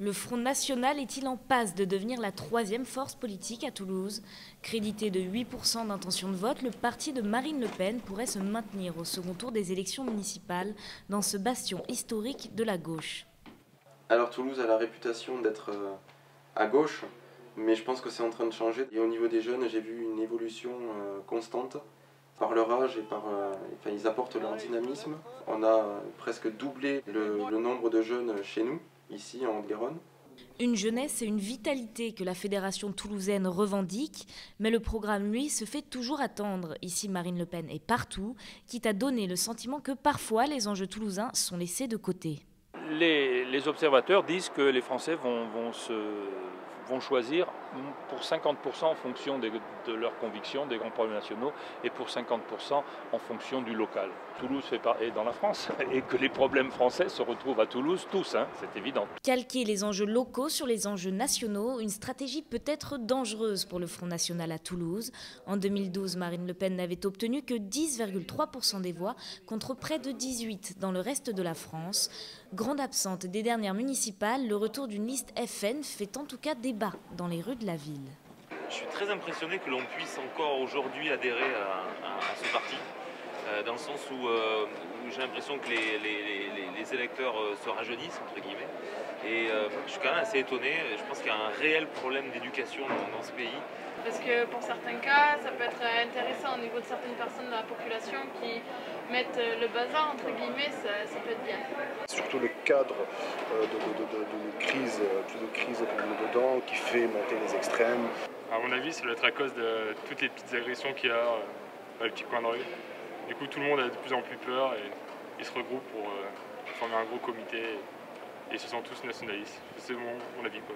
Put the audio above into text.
Le Front National est-il en passe de devenir la troisième force politique à Toulouse? Crédité de 8% d'intention de vote, le parti de Marine Le Pen pourrait se maintenir au second tour des élections municipales dans ce bastion historique de la gauche. Alors Toulouse a la réputation d'être à gauche, mais je pense que c'est en train de changer. Et au niveau des jeunes, j'ai vu une évolution constante par leur âge et ils apportent leur dynamisme. On a presque doublé le nombre de jeunes chez nous, ici en Haute-Garonne. Une jeunesse et une vitalité que la fédération toulousaine revendique, mais le programme, lui, se fait toujours attendre. Ici, Marine Le Pen est partout, quitte à donner le sentiment que parfois les enjeux toulousains sont laissés de côté. Les observateurs disent que les Français vont choisir pour 50% en fonction de leurs convictions, des grands problèmes nationaux, et pour 50% en fonction du local. Toulouse est dans la France, et que les problèmes français se retrouvent à Toulouse tous, c'est évident. Calquer les enjeux locaux sur les enjeux nationaux, une stratégie peut-être dangereuse pour le Front National à Toulouse. En 2012, Marine Le Pen n'avait obtenu que 10,3% des voix, contre près de 18% dans le reste de la France. Grande absente des dernières municipales, le retour d'une liste FN fait en tout cas débat dans les rues de la ville. Je suis très impressionné que l'on puisse encore aujourd'hui adhérer à ce parti, dans le sens où j'ai l'impression que les électeurs se rajeunissent, entre guillemets. Et je suis quand même assez étonné. Je pense qu'il y a un réel problème d'éducation dans ce pays. Parce que pour certains cas, ça peut être intéressant au niveau de certaines personnes de la population qui mettent le bazar, entre guillemets, ça peut être bien. Surtout le cadre de crise qu'on est dedans, qui fait monter les extrêmes. À mon avis, ça doit être à cause de toutes les petites agressions qu'il y a dans les petits coins de rue. Du coup, tout le monde a de plus en plus peur et ils se regroupent pour former un gros comité et ils se sentent tous nationalistes. C'est mon avis, quoi.